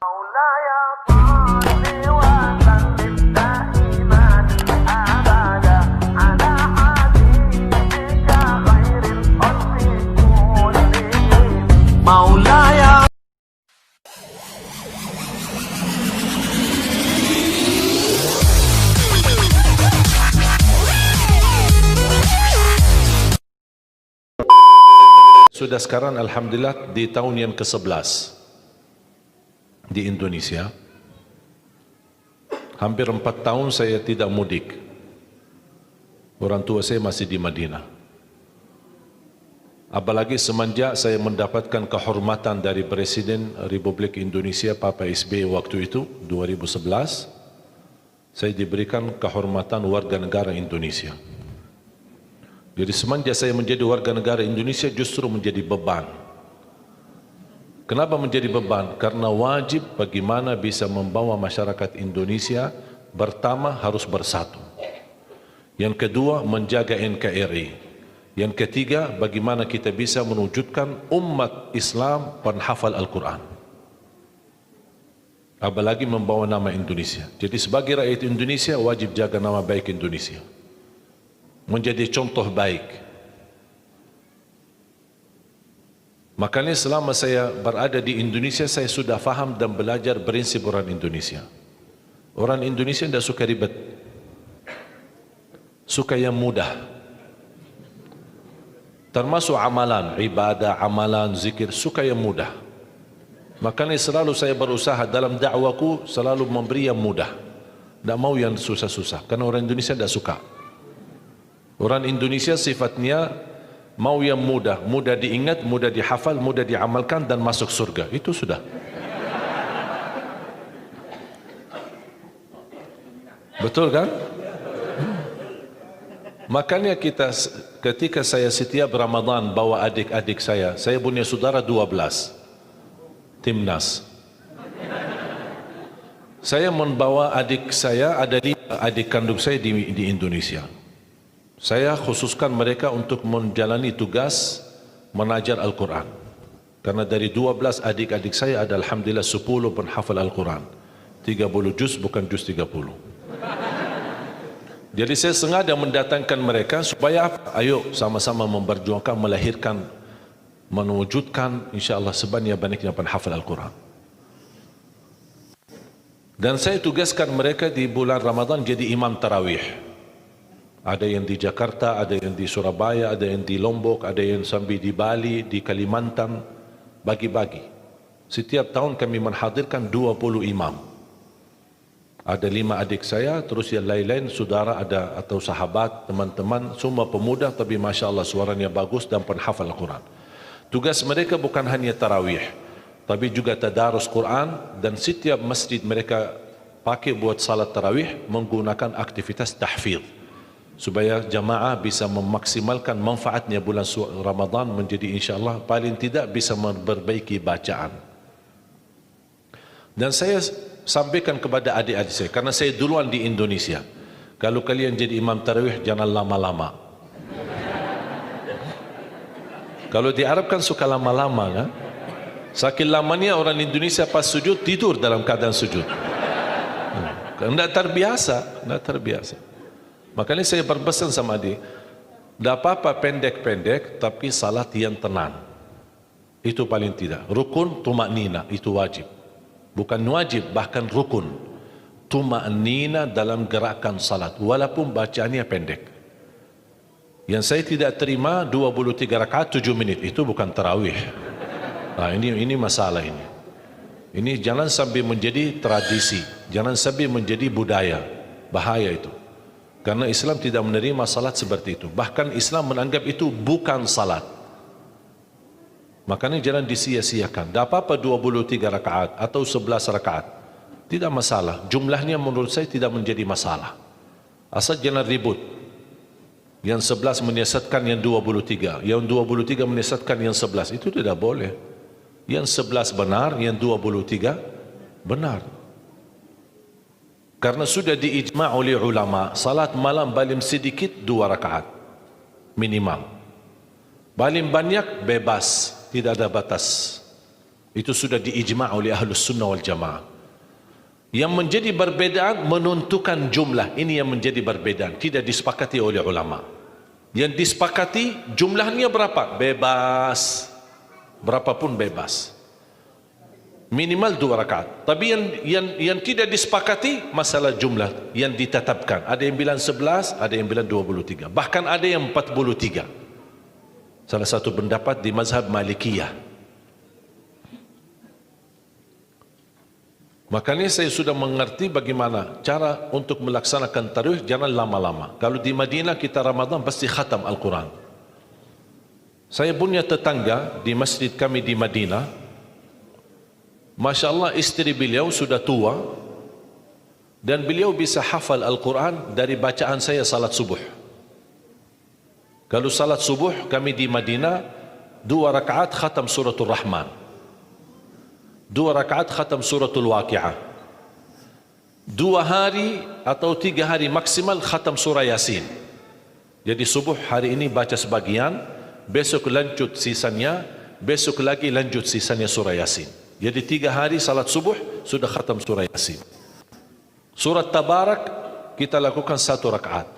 مولاي صل وسلم دائما ابدا على حبيبك خير الخلق كلهم مولاي. Sudah sekarang alhamdulillah di tahun yang ke-11 di Indonesia. Hampir 4 tahun saya tidak mudik. Orang tua saya masih di Madinah. Apalagi semenjak saya mendapatkan kehormatan dari Presiden Republik Indonesia Papa SBY waktu itu 2011, saya diberikan kehormatan warga negara Indonesia. Jadi semenjak saya menjadi warga negara Indonesia justru menjadi beban. Kenapa menjadi beban? Karena wajib bagaimana bisa membawa masyarakat Indonesia pertama harus bersatu. Yang kedua menjaga NKRI. Yang ketiga bagaimana kita bisa mewujudkan umat Islam penghafal Al-Quran. Apalagi membawa nama Indonesia. Jadi sebagai rakyat Indonesia wajib jaga nama baik Indonesia. Menjadi contoh baik. Makanya selama saya berada di Indonesia, saya sudah faham dan belajar prinsip orang Indonesia. Orang Indonesia tidak suka ribet. Suka yang mudah. Termasuk amalan, ibadah, amalan, zikir, suka yang mudah. Makanya selalu saya berusaha dalam dakwaku selalu memberi yang mudah. Tidak mau yang susah-susah. Karena orang Indonesia tidak suka. Orang Indonesia sifatnya mau yang mudah, mudah diingat, mudah dihafal, mudah diamalkan dan masuk surga. Itu sudah. Betul kan? Makanya kita ketika saya setiap Ramadan bawa adik-adik saya punya saudara 12 timnas. Saya membawa adik saya, ada 5 adik kandung saya di Indonesia. Saya khususkan mereka untuk menjalani tugas mengajar Al-Quran. Karena dari 12 adik-adik saya ada alhamdulillah 10 penghafal Al-Quran. 30 juz bukan juz 30. Jadi saya sengaja mendatangkan mereka supaya ayo sama-sama memperjuangkan, melahirkan, mewujudkan insyaAllah sebanyak-banyaknya penghafal Al-Quran. Dan saya tugaskan mereka di bulan Ramadan jadi imam tarawih. Ada yang di Jakarta, ada yang di Surabaya, ada yang di Lombok, ada yang sampai di Bali, di Kalimantan, bagi-bagi. Setiap tahun kami menghadirkan 20 imam. Ada 5 adik saya, terus yang lain-lain, saudara ada atau sahabat, teman-teman, semua pemuda, tapi Masya Allah suaranya bagus dan penghafal Al-Quran. Tugas mereka bukan hanya tarawih, tapi juga tadarus Quran, dan setiap masjid mereka pakai buat salat tarawih menggunakan aktivitas tahfidz. Supaya jamaah bisa memaksimalkan manfaatnya bulan Ramadan menjadi insyaAllah paling tidak bisa memperbaiki bacaan. Dan saya sampaikan kepada adik-adik saya, karena saya duluan di Indonesia, kalau kalian jadi imam tarawih jangan lama-lama. Kalau di Arab kan suka lama-lama kan? Saking lamanya orang Indonesia pas sujud tidur dalam keadaan sujud. Tidak terbiasa. Makanya saya berpesan sama adik, tidak apa-apa pendek-pendek, tapi salat yang tenang. Itu paling tidak. Rukun, tumaknina, itu wajib. Bukan wajib, bahkan rukun. Tumaknina dalam gerakan salat, walaupun bacaannya pendek. Yang saya tidak terima 23 rakaat 7 menit, itu bukan tarawih. Nah, ini masalah ini. Ini jangan sampai menjadi tradisi, jangan sampai menjadi budaya. Bahaya itu. Karena Islam tidak menerima salat seperti itu. Bahkan Islam menganggap itu bukan salat. Makanya jangan disia-siakan. Tak apa-apa 23 rakaat atau 11 rakaat. Tidak masalah. Jumlahnya menurut saya tidak menjadi masalah. Asal jangan ribut. Yang 11 menyesatkan yang 23. Yang 23 menyesatkan yang 11. Itu tidak boleh. Yang 11 benar, yang 23 benar. Karena sudah diijma' oleh ulama, salat malam paling sedikit 2 rakaat minimal. Paling banyak bebas, tidak ada batas. Itu sudah diijma' oleh Ahlus Sunnah wal Jamaah. Yang menjadi perbedaan menentukan jumlah. Ini yang menjadi perbedaan. Tidak disepakati oleh ulama. Yang disepakati jumlahnya berapa? Bebas. Berapapun bebas. Minimal 2 rakaat. Tapi yang tidak disepakati masalah jumlah yang ditetapkan. Ada yang bilang 11, ada yang bilang 23. Bahkan ada yang 43. Salah satu pendapat di mazhab Malikiyah. Makanya saya sudah mengerti bagaimana cara untuk melaksanakan tarawih, jangan lama-lama. Kalau di Madinah kita Ramadan pasti khatam Al-Quran. Saya punya tetangga di masjid kami di Madinah. Masya Allah, istri beliau sudah tua dan beliau bisa hafal Al-Quran dari bacaan saya salat subuh. Kalau salat subuh kami di Madinah 2 rakaat khatam suratul Rahman, 2 rakaat khatam suratul Waqi'ah, 2 hari atau 3 hari maksimal khatam surah Yasin. Jadi subuh hari ini baca sebagian, besok lanjut sisanya, besok lagi lanjut sisanya surah Yasin. Jadi 3 hari salat subuh sudah khatam surah Yasin. Surat Tabarak kita lakukan 1 rakaat.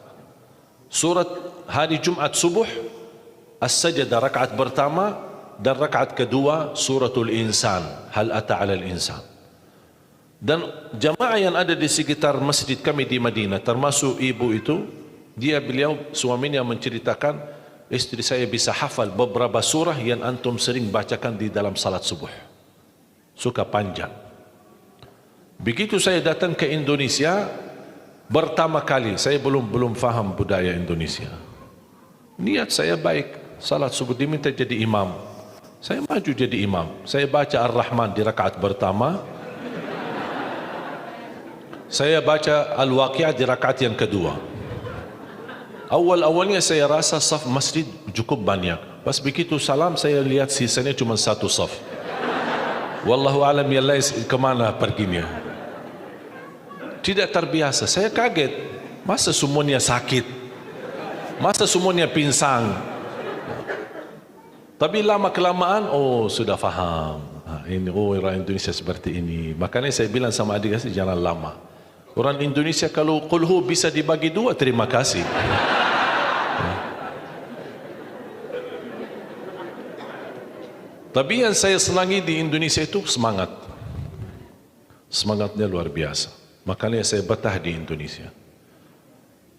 Surat hari Jumat subuh As-Sajdah rakaat pertama dan rakaat kedua suratul Insan, hal ata 'alal insan. Dan jamaah yang ada di sekitar masjid kami di Madinah, termasuk ibu itu, beliau suaminya menceritakan, istri saya bisa hafal beberapa surah yang antum sering bacakan di dalam salat subuh. Suka panjang. Begitu saya datang ke Indonesia, pertama kali saya belum faham budaya Indonesia. Niat saya baik, salat subuh diminta jadi imam. Saya maju jadi imam. Saya baca Ar-Rahman di rakaat pertama. Saya baca Al-Waqi'ah di rakaat yang kedua. Awal-awalnya saya rasa saf masjid cukup banyak. Pas begitu salam saya lihat sisanya cuma 1 saf. Wallahu alam ya Allah kemana perginya. Tidak terbiasa. Saya kaget. Masa semuanya sakit? Masa semuanya pinsang? Tapi lama kelamaan, oh sudah faham. Ini orang Indonesia seperti ini. Makanya saya bilang sama adik saya jangan lama. Orang Indonesia kalau qulhu bisa dibagi 2, terima kasih. Tapi yang saya senangi di Indonesia itu semangat. Semangatnya luar biasa. Makanya saya betah di Indonesia.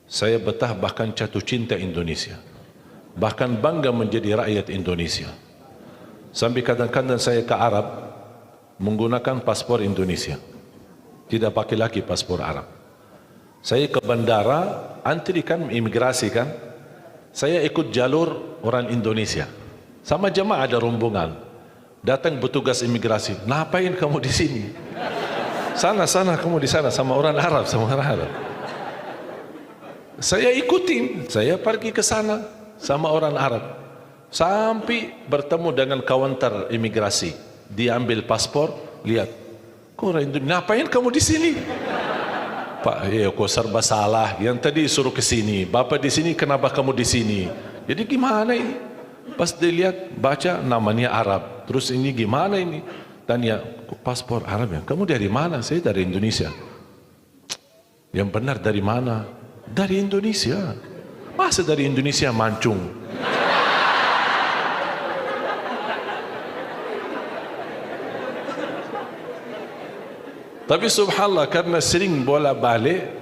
Saya betah bahkan jatuh cinta Indonesia. Bahkan bangga menjadi rakyat Indonesia. Sampai kadang-kadang saya ke Arab menggunakan paspor Indonesia, tidak pakai lagi paspor Arab. Saya ke bandara, antri kan imigrasi kan, saya ikut jalur orang Indonesia. Sama jemaah ada rombongan, datang petugas imigrasi, ngapain kamu di sini? Sana kamu di sana sama orang Arab, sama orang Arab. Saya ikutin, saya pergi ke sana sama orang Arab sampai bertemu dengan kaunter imigrasi, diambil paspor, lihat, kok orang Indonesia, ngapain kamu di sini? Pak, kok serba salah, yang tadi suruh ke sini, bapak di sini, kenapa kamu di sini? Jadi gimana ini? Pas dilihat, baca namanya Arab, terus ini gimana ini? Tanya, kok paspor Arab ya? Kamu dari mana? Saya dari Indonesia. Yang benar dari mana? Dari Indonesia. Masa dari Indonesia mancung? Tapi subhanallah, karena sering bolak-balik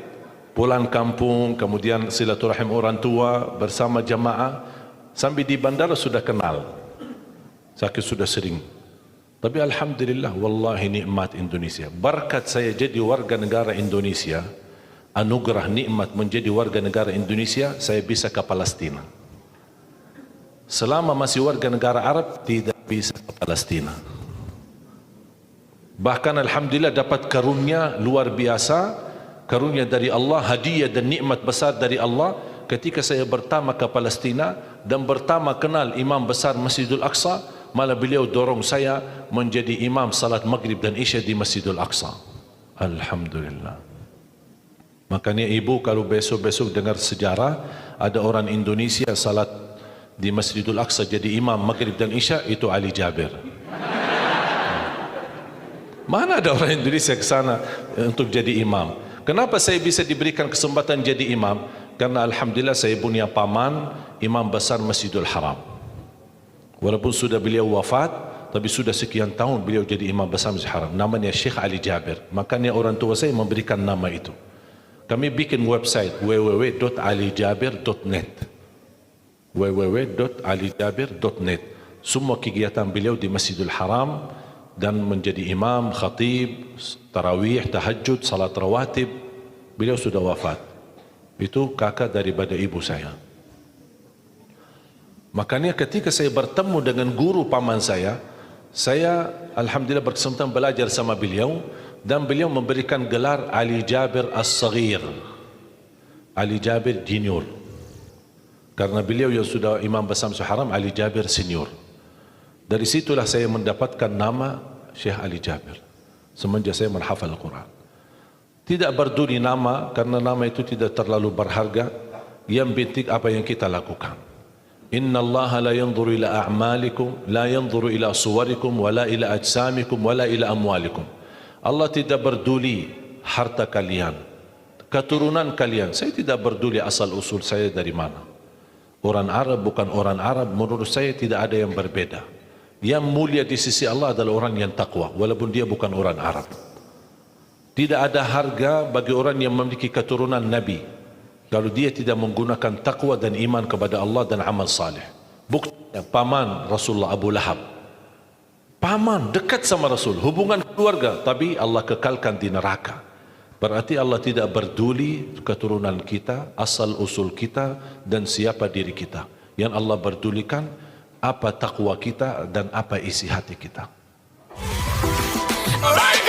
pulang kampung, kemudian silaturahim orang tua bersama jamaah, sampai di bandara sudah kenal. Sakit sudah sering. Tapi alhamdulillah, wallahi nikmat Indonesia. Berkat saya jadi warga negara Indonesia, anugerah nikmat menjadi warga negara Indonesia, saya bisa ke Palestina. Selama masih warga negara Arab, tidak bisa ke Palestina. Bahkan alhamdulillah dapat karunia luar biasa, karunia dari Allah, hadiah dan nikmat besar dari Allah. Ketika saya pertama ke Palestina dan pertama kenal imam besar Masjidul Aqsa, malah beliau dorong saya menjadi imam salat maghrib dan isya di Masjidul Aqsa. Alhamdulillah. Makanya ibu kalau besok-besok dengar sejarah ada orang Indonesia salat di Masjidul Aqsa jadi imam maghrib dan isya, itu Ali Jabir. Mana ada orang Indonesia ke sana untuk jadi imam? Kenapa saya bisa diberikan kesempatan jadi imam? Karena alhamdulillah saya punya paman imam besar Masjidil Haram. Walaupun sudah beliau wafat, tapi sudah sekian tahun beliau jadi imam besar Masjidil Haram. Namanya Syekh Ali Jabir. Makanya orang tua saya memberikan nama itu. Kami bikin website www.alijabir.net www.alijabir.net. Semua kegiatan beliau di Masjidil Haram dan menjadi imam, khatib, tarawih, tahajud, salat rawatib. Beliau sudah wafat. Itu kakak daripada ibu saya. Makanya ketika saya bertemu dengan guru paman saya alhamdulillah berkesempatan belajar sama beliau dan beliau memberikan gelar Ali Jabir As-Saghir, Ali Jabir Junior. Karena beliau yang sudah imam besar Masjidil Haram, Ali Jabir Senior. Dari situlah saya mendapatkan nama Syekh Ali Jabir semenjak saya menghafal Al-Quran. Tidak berduri nama karena nama itu tidak terlalu berharga. Yang penting apa yang kita lakukan. Inna Allah la yanzuru ila a'malikum, la yanzuru ila suwarikum, wala ila ajsamikum, wala ila amwalikum. Allah tidak berduli harta kalian, keturunan kalian. Saya tidak berduli asal usul saya dari mana. Orang Arab bukan orang Arab, menurut saya tidak ada yang berbeda. Yang mulia di sisi Allah adalah orang yang takwa, walaupun dia bukan orang Arab. Tidak ada harga bagi orang yang memiliki keturunan Nabi kalau dia tidak menggunakan takwa dan iman kepada Allah dan amal saleh. Buktinya paman Rasulullah Abu Lahab, paman dekat sama Rasul, hubungan keluarga, tapi Allah kekalkan di neraka. Berarti Allah tidak berduli keturunan kita, asal usul kita dan siapa diri kita. Yang Allah berdulikan apa takwa kita dan apa isi hati kita. Alright.